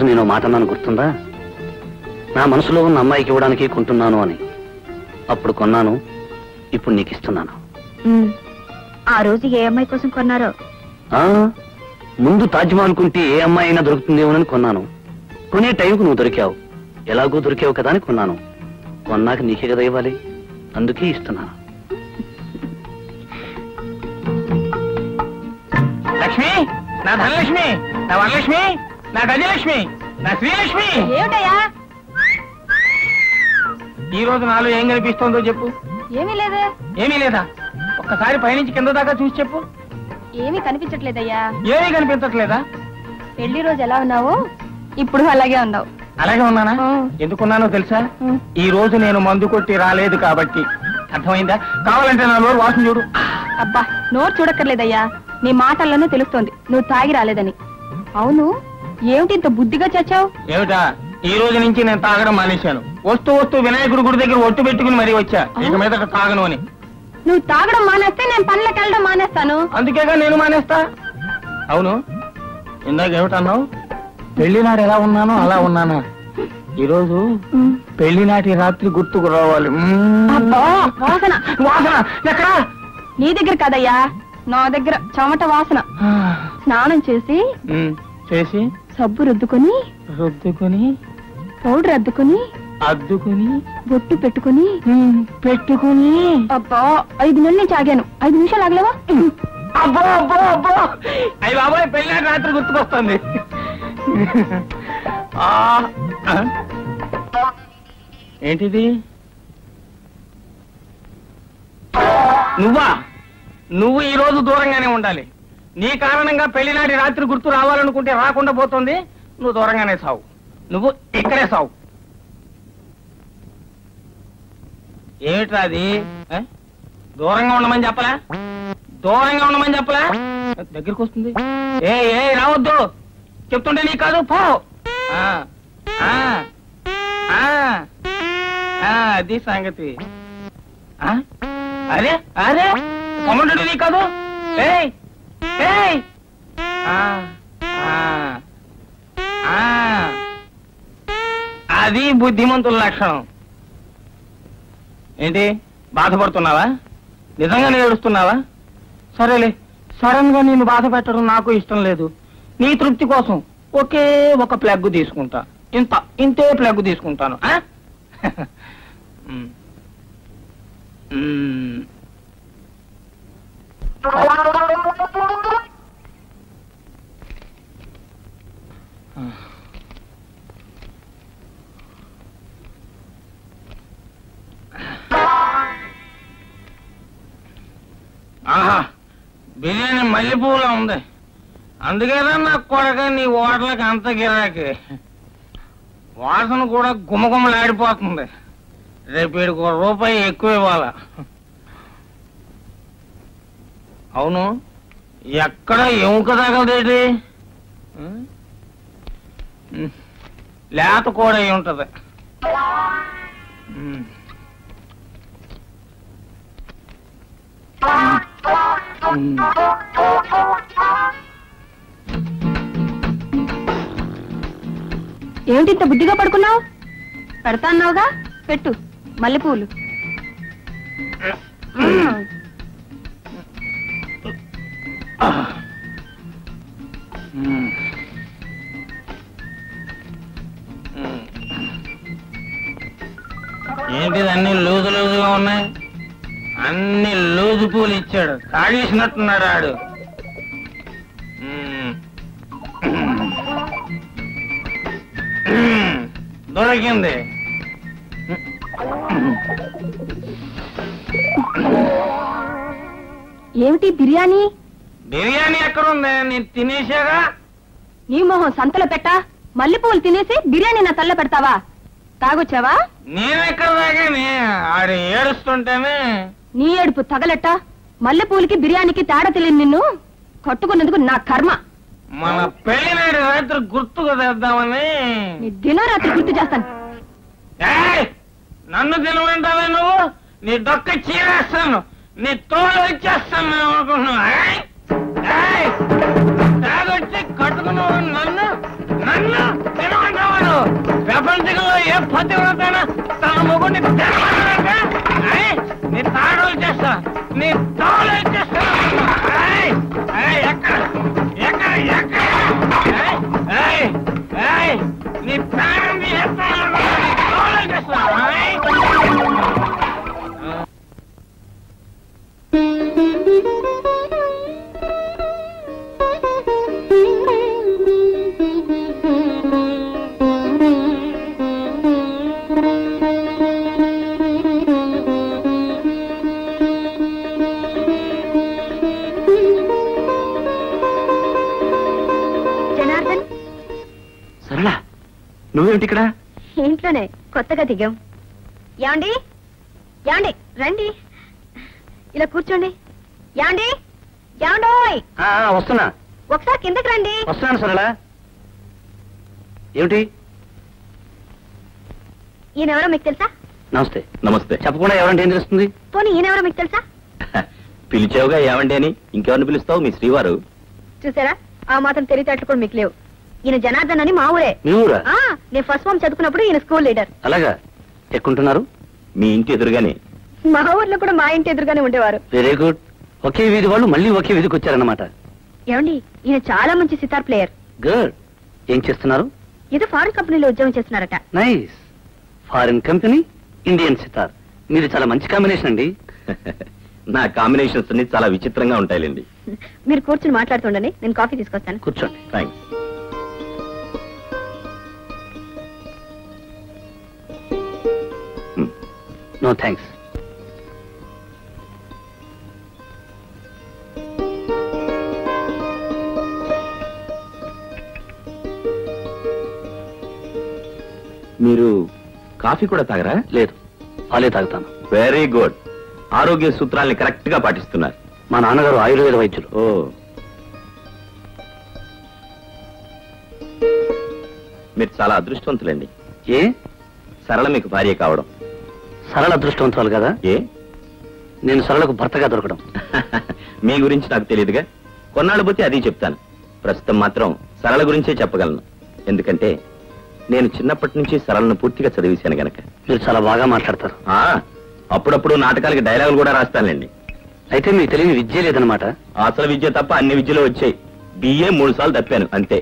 నేను మాట అన్నాను గుర్తుందా? నా మనసులో ఉన్న అమ్మాయికి ఇవ్వడానికి కొంటున్నాను అని. అప్పుడు కొన్నాను, ఇప్పుడు నీకు ఇస్తున్నాను. ఆ రోజు ఏ అమ్మాయి కోసం కొన్నారో? ముందు తాజ్మహల్ కుంటే ఏ అమ్మాయి అయినా దొరుకుతుందేమోనని కొన్నాను. కొనే టైంకు నువ్వు దొరికావు, ఎలాగో దొరికావు కదా అని కొన్నాను. కొన్నాక నీకే కదా ఇవ్వాలి, అందుకే ఇస్తున్నాను. లక్ష్మి, నా ధనలక్ష్మి, నా వరలక్ష్మి, నా గజలక్ష్మి, నా శ్రీలక్ష్మి. ఏమిటయ్యా ఈ రోజు నాలో ఏం కనిపిస్తోందో చెప్పు. ఏమీ లేదే. ఏమీ లేదా? ఒక్కసారి పైనుంచి కింద దాకా చూసి చెప్పు. ఏమీ కనిపించట్లేదయ్యా. ఏమీ కనిపించట్లేదా? పెళ్లి రోజు ఎలా ఉన్నావు, ఇప్పుడు అలాగే ఉన్నావు. అలాగే ఉన్నానా? ఎందుకున్నానో తెలుసా? ఈ రోజు నేను మందు కొట్టి రాలేదు కాబట్టి. అర్థమైందా? కావాలంటే నా నోరు వాసన చూడు. అబ్బా, నోరు చూడక్కర్లేదయ్యా, నీ మాటల్లోనే తెలుస్తోంది నువ్వు తాగి రాలేదని. అవును, ఏమిటి ఇంత బుద్ధిగా చచ్చావు? ఏమిటా, ఈ రోజు నుంచి నేను తాగడం మానేశాను. వస్తూ వినాయకుడి గుడి దగ్గర ఒట్టు పెట్టుకుని మరీ వచ్చా, ఇక మీద తాగను అని. నువ్వు తాగడం మానేస్తే నేను పనులకు వెళ్ళడం మానేస్తాను. అందుకేగా నేను మానేస్తా. అవును, ఇందాక ఏమిటన్నావు? పెళ్లి నాడు ఎలా ఉన్నానో అలా ఉన్నానా? ఈరోజు పెళ్లి నాటి రాత్రి గుర్తుకు రావాలి. వాసన వాసన ఎక్కడా? నీ దగ్గర కదయ్యా, నా దగ్గర చెమట వాసన. స్నానం చేసి సబ్బు రుద్దుకొని పౌడర్ అద్దుకొని బొట్టు పెట్టుకుని అబ్బా 5 నెలల నుంచి ఆగాను. 5 నిమిషాలు ఆగలేవా? అబ్బో అబ్బో అబ్బో, అయ్యి బాబాయ్, పెళ్లి రాత్రి గుర్తుకొస్తుంది. ఏంటిది? నువ్వు ఈ రోజు దూరంగానే ఉండాలి. నీ కారణంగా పెళ్లినాటి రాత్రి గుర్తు రావాలనుకుంటే రాకుండా పోతుంది. నువ్వు దూరంగానే సావు, నువ్వు ఇక్కడే సావు. ఏమిట్రా అది? దూరంగా ఉండమని చెప్పలా? దగ్గరికి వస్తుంది. ఏ రావద్దు చెప్తుంటే నీకు కాదు, పో. అది సంగతి. అరే కమంటే నీకు కాదు. అది బుద్ధిమంతుల లక్షణం. ఏంటి, బాధపడుతున్నావా? నిజంగానే ఏడుస్తున్నావా? సరేలే, సడన్ గా నేను బాధ పెట్టడం నాకు ఇష్టం లేదు. నీ తృప్తి కోసం ఒకే ఒక ప్లగ్ తీసుకుంటా. ఇంతే ప్లగ్ తీసుకుంటాను. ఆహా, బిర్యానీ మల్లెపూలా ఉంది. అందుకేనా నాకు కొడక నీ ఓటలకి అంత గిరాకి. వాసన కూడా గుమగుమలాడిపోతుంది. రేపు వీడికి ₹1 ఎక్కువ ఇవ్వాలా? అవును, ఎక్కడ ఎముక తగలదేటి? లేత కూడా అయి ఉంటది. ఏమిటి ఇంత బుద్ధిగా పడుకున్నావు? పెడతా అన్నావుగా, పెట్టు మల్లెపూలు. ఏంటి ఏంటి అన్ని లూజు లూజుగా ఉన్నాయి? అన్ని లూజు పూలు ఇచ్చాడు, కాడేసినట్టున్నాడు ఆడు. దొరికింది. ఏమిటి బిర్యానీ? బిర్యానీ ఎక్కడుంది? నేను తినేసాగా. నీ మొహం సంతలో పెట్టా, మల్లెపూలు తినేసి బిర్యానీ నా తల్ల పెడతావా? తాగొచ్చావా? నేనెక్కడ తాగాని, ఆడు ఏడుస్తుంటేనే. నీ ఏడుపు తగలెట్ట. మల్లెపూలకి బిర్యానీకి తేడా తెలియదు. నిన్ను కట్టుకున్నందుకు నా కర్మ. మన పెళ్లినాడు రాత్రి గుర్తుకు తెద్దామని. నీ దినరాత్రి గుర్తు చేస్తాను. నన్ను తినమంటావే నువ్వు? నీ డొక్క చీరేస్తాను, నీ తోలు వచ్చేస్తాను అనుకుంటున్నావు. తాగొచ్చి కట్టుకున్నావు నన్ను నన్ను తినమంటావాడు. ప్రపంచంలో ఏ పతివ్రతైనా తన మొగుడిని తినమంటాడంటే నీ తాడు వచ్చేస్తా, నీ తోలు వచ్చేస్తా. ఎక్కడ ఎక్కడ ఎక్కడ నీ ప్రాణం తీసేస్తాను, తోలు వచ్చేస్తా. సరళ, నువ్వేమిటి ఇక్కడ? ఇంట్లోనే కొత్తగా దిగాం. యాండి యాండి రండి, ఇలా కూర్చోండి. యాండి యాండోయ్. వస్తున్నా. ఒకసారి కిందకి రండి. వస్తున్నాను సరళ. ఏమిటి? ఈయనెవరో మీకు తెలుసా? నమస్తే. నమస్తే. చెప్పకుండా ఎవరంటే ఏం తెలుస్తుంది? పోనీ ఈయనెవరో మీకు తెలుసా? పిలిచావుగా ఏమంటే అని, ఇంకెవరిని పిలుస్తావు? మీ శ్రీవారు. చూసారా, ఆ మాత్రం తెలివితేటలు కూడా మీకు లేవు. ఈయన జనార్దన్ అని మా ఊరే. మీ ఊరా? నేను ఫస్ట్ ఫార్మ్ చదువుకున్నప్పుడు ఈయన స్కూల్ లీడర్. అలాగా? ఎక్కుంటున్నారు? మీ ఇంటి ఎదురుగానే. మా ఊర్లో కూడా మా ఇంటి ఎదురుగానే ఉండేవారు. Very good. ఒకే వీధి వాళ్ళు మళ్ళీ ఒకే వీధికి వచ్చారన్నమాట. ఏమండి, ఈయన చాలా మంచి సితార్ ప్లేయర్. గుడ్. ఏం చేస్తున్నారు? ఏదో ఫారిన్ కంపెనీలో ఉద్యోగం చేస్తున్నారట. Nice. Foreign company, Indian sitar. మీది చాలా మంచి కాంబినేషన్ అండి. నా కాంబినేషన్స్ అన్ని చాలా విచిత్రంగా ఉంటాయిలేండి. మీరు కూర్చుని మాట్లాడుతుండండి, నేను కాఫీ తీసుకొస్తాను. కూర్చోండి. థ్యాంక్స్. No thanks. మీరు కాఫీ కూడా తాగరా? లేదు, పాలే తాగుతాను. Very good. ఆరోగ్య సూత్రాల్ని కరెక్ట్ గా పాటిస్తున్నారు. మా నాన్నగారు ఆయుర్వేద వైద్యులు. ఓ, మీరు చాలా అదృష్టవంతులండి. ఏ? సరళ మీకు భార్య కావడం. సరళ అదృష్టవంతురాలు కదా? ఏ? నేను సరళకు భర్తగా దొరకడం. మీ గురించి నాకు తెలియదుగా. కొన్నాళ్ళు పోతే అది చెప్తాను. ప్రస్తుతం మాత్రం సరళ గురించే చెప్పగలను. ఎందుకంటే నేను చిన్నప్పటి నుంచి సరళను పూర్తిగా చదివేశాను గనక. మీరు చాలా బాగా మాట్లాడతారు. అప్పుడప్పుడు నాటకాలకి డైలాగులు కూడా రాస్తానులేండి. అయితే మీకు తెలియని విద్య లేదనమాట. అసలు విద్య తప్ప అన్ని విద్యలో వచ్చాయి. బిఏ 3 సార్లు తప్పాను అంతే.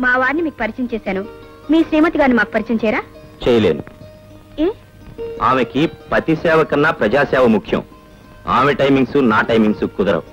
మా వారిని మీకు పరిచయం చేశాను. మీ శ్రీమతి గారిని మాకు పరిచయం చేయరా? చేయలేను. ఏ? ఆమెకి పతి సేవ కన్నా ప్రజాసేవ ముఖ్యం. ఆమె టైమింగ్స్ నా టైమింగ్స్ కుదరవు.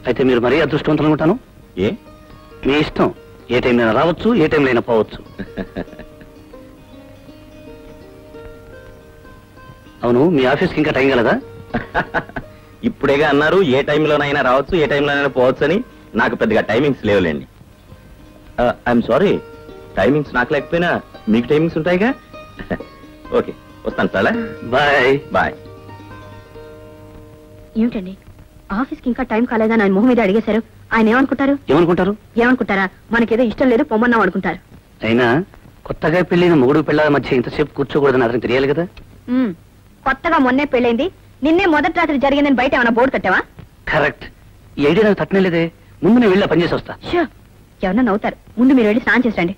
అయితే మీరు మరీ అదృష్టవంతులు అనుకుంటాను. ఏ? మీ ఇష్టం. ఏ టైంలో రావచ్చు, ఏ టైంలో అయినా పోవచ్చు. అవును, మీ ఆఫీస్కి ఇంకా టైం కలదా? ఇప్పుడేగా అన్నారు ఏ టైంలోనైనా రావచ్చు, ఏ టైంలోనైనా పోవచ్చు అని. నాకు పెద్దగా టైమింగ్స్ లేవులేండి. ఐఎమ్ సారీ, టైమింగ్స్ నాకు లేకపోయినా మీకు టైమింగ్స్ ఉంటాయిగా. ఓకే, వస్తాను సార్. Bye bye. ఏమిటండి, ఆఫీస్కి ఇంకా టైం కాలేదని ఆయన మొహం మీద అడిగేశారు. ఆయన ఏమనుకుంటారు? ఏమనుకుంటారా? మనకేదో ఇష్టం లేదు, పొమ్మన్నాం అనుకుంటారు. అయినా కొత్తగా పెళ్లిన మొగుడు పిల్లల మధ్య ఇంతసేపు కూర్చోకూడదని అతనికి తెలియాలి కదా. కొత్తగా మొన్నే పెళ్ళైంది, నిన్నే మొదటి రాత్రి జరిగిందని బయట ఏమైనా బోర్డు కట్టావా? కరెక్ట్. ఈ ఐడియా నాకు తట్టనేలేదే. ముందు నేను వెళ్ళి పనిచేసి వస్తా. ఎవరన్నా నవ్వుతారు. ముందు మీరు వెళ్ళి స్నానం చేసండి.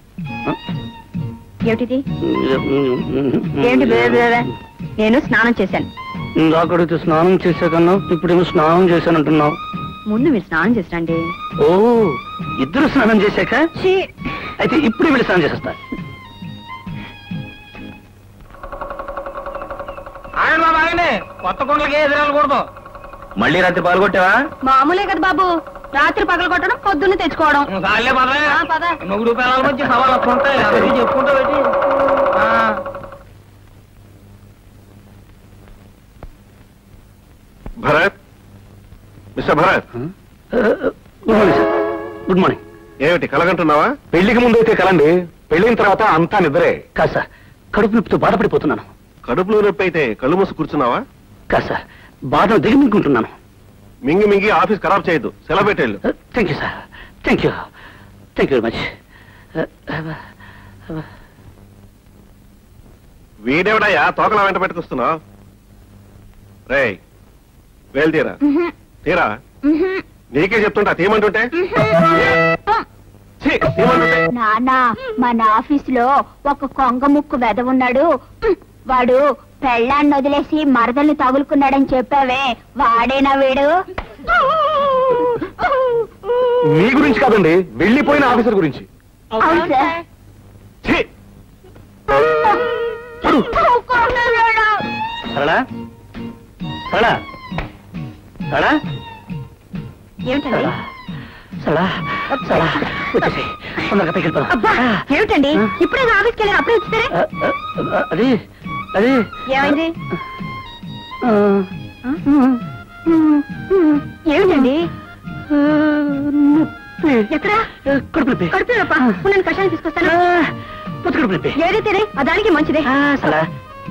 ఏమిటిది? ఏంటి? నేను స్నానం చేశాను. అక్కడికి స్నానం చేశాకన్నా ఇప్పుడేమో స్నానం చేశానంటున్నావు. ముందు మీరు స్నానం చేసండి. ఓ, ఇద్దరు స్నానం చేశాక? అయితే ఇప్పుడు వెళ్ళి స్నానం చేసేస్తా. కానీ కొత్త కొండలకి ఎదురెళ్ళకూడదు. మళ్ళీ రాత్రి పాలు కొట్టావా? మామూలే కదా బాబు, రాత్రి పగలు కొట్టడం పొద్దున్న తెచ్చుకోవడం. చాలే పద. నువ్వుడు పిల్లల మధ్య సవాళ్ళు వస్తుంటాయి, అవి చెప్పుకుంటా పెట్టి. Bharat, mister Bharat. Good morning sir. Good morning. ఏమిటి కలగంటున్నావా? పెళ్లికి ముందు అయితే కలండి, పెళ్లిన తర్వాత అంతా నిద్రే. కాదు సార్, కడుపు నొప్పితో బాధపడిపోతున్నాను. కడుపులో నొప్పి అయితే కళ్ళు మూసి కూర్చున్నావా? కాదు సార్, బాధను దిగమింగుకుంటున్నాను. మింగి మింగి ఆఫీస్ ఖరాబ్ చేయొద్దు, సెలవు పెట్టేళ్ళు. Thank you sir. Thank you very much. వీడెవడయ్యా తోకలా వెంట పెట్టుకొస్తున్నావు? రే వేలు తీరా తీరా, నీకే చెప్తుంటా తీయమంటుంటే. ఛీ, తీయమంటుంటే. నానా, మన ఆఫీస్ లో ఒక కొంగ ముక్కు వెద ఉన్నాడు. వాడు పెళ్ళాన్ని వదిలేసి మరదల్ని తగులుకున్నాడని చెప్పావే, వాడేనా వీడు? మీ గురించి కాదండి, వెళ్ళిపోయిన ఆఫీసర్ గురించి. అవును సార్. ఛీ, సరళా సరళా సరళా ఏమిటండి? సరళా సరళా వచ్చేసి తొందరగా పైకి వెళ్ళిపోదాం. అబ్బా, ఏమిటండి ఇప్పుడే ఆఫీస్కి వెళ్ళారు, అప్పుడే వచ్చేసారే? అది అది ఏమైంది? ఏమిటండి? ఎక్కడ? కడుపు నొప్పి. కడుపు నొప్పా? నేను కషాయం తీసుకొస్తాను. పొత్తు కడుపు నొప్పి. ఏదైతే దానికి మంచిదే. సరళా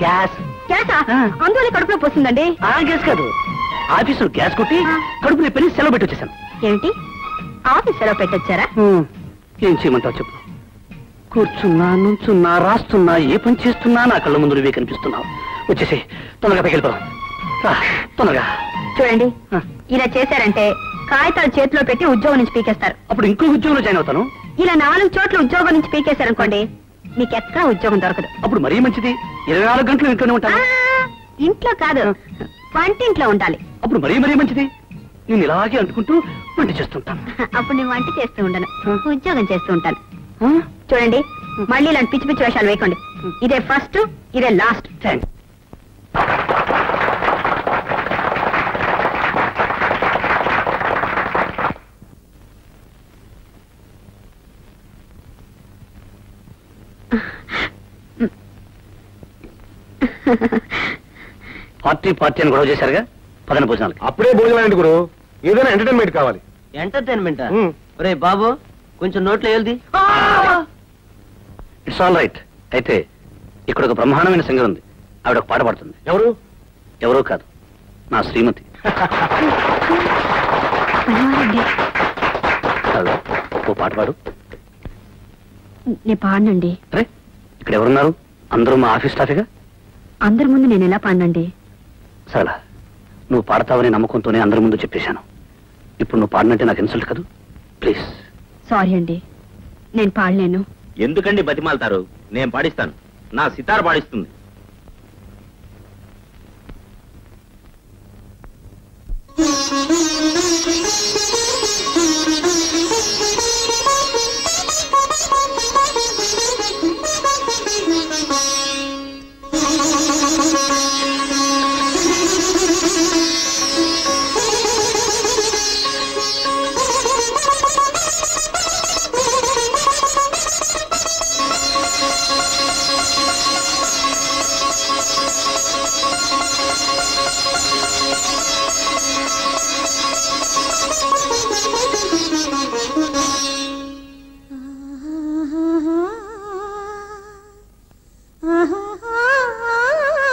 గ్యాస్. గ్యాసా? అందువల్ల కడుపులో పోస్తుందండి. ఆ గ్యాస్ కాదు, ఆఫీసులో గ్యాస్ కొట్టి కడుపు నొప్పిని సెలవు పెట్టి వచ్చేసాను. ఏమిటి, ఆఫీస్ సెలవు పెట్టొచ్చారా? ఏం చేయమంటావు చెప్పు. కూర్చున్నా, నుంచున్నా, రాస్తున్నా, ఏ పని చేస్తున్నా నా కళ్ళ ముందు నువ్వే కనిపిస్తున్నావు. వచ్చేసి తొందరగా పైకి వెళ్ళిపోదాం. తొందరగా. చూడండి, ఇలా చేశారంటే కాగితాలు చేతిలో పెట్టి ఉద్యోగం నుంచి పీకేస్తారు. అప్పుడు ఇంకో ఉద్యోగంలో జాయిన్ అవుతాను. ఇలా 4 చోట్ల ఉద్యోగం నుంచి పీకేశారనుకోండి, మీకు ఎక్కడ ఉద్యోగం దొరకదు. అప్పుడు మరీ మంచిది, 24 గంటలు ఇంట్లోనే ఉంటాను. ఇంట్లో కాదు, వంటింట్లో ఉండాలి. అప్పుడు మరీ మంచిది, నేను ఇలాగే అంటుకుంటూ వంట చేస్తుంటాను. అప్పుడు నేను వంట చేస్తూ ఉండను, ఉద్యోగం చేస్తూ ఉంటాను. చూడండి, మళ్ళీ ఇలాంటి పిచ్చి పిచ్చి వేషాలు వేయకండి. ఇదే ఫస్ట్, ఇదే లాస్ట్. థ్యాంక్స్. పార్టీ అని గొడవ చేశారుగా, పదని భోజనాలకి. అప్పుడే భోజనాలు గురు, ఏదైనా ఎంటర్టైన్మెంట్ కావాలి. ఎంటర్టైన్మెంట్? రే బాబు, కొంచెం నోట్లో వెళ్ది. It's all right. అయితే ఇక్కడ ఒక బ్రహ్మాండమైన సింగర్ ఉంది, ఆవిడ ఒక పాట పాడుతుంది. ఎవరు? ఎవరో కాదు, నా శ్రీమతి. ఓ పాట పాడు. నేను పాడనండి. అరే, ఇక్కడ ఎవరున్నారు? అందరూ మా ఆఫీస్ స్టాఫేగా. అందరి ముందు నేను ఎలా పాడనండి? సరళ, నువ్వు పాడతావని నమ్మకంతోనే అందరి ముందు చెప్పేశాను. ఇప్పుడు నువ్వు పాడినంటే నాకు ఇన్సల్ట్ కాదు. ప్లీజ్. సారీ అండి, నేను పాడలేను. ఎందుకండి బతిమాలతారు? నేను పాడిస్తాను, నా సితార్ పాడిస్తుంది.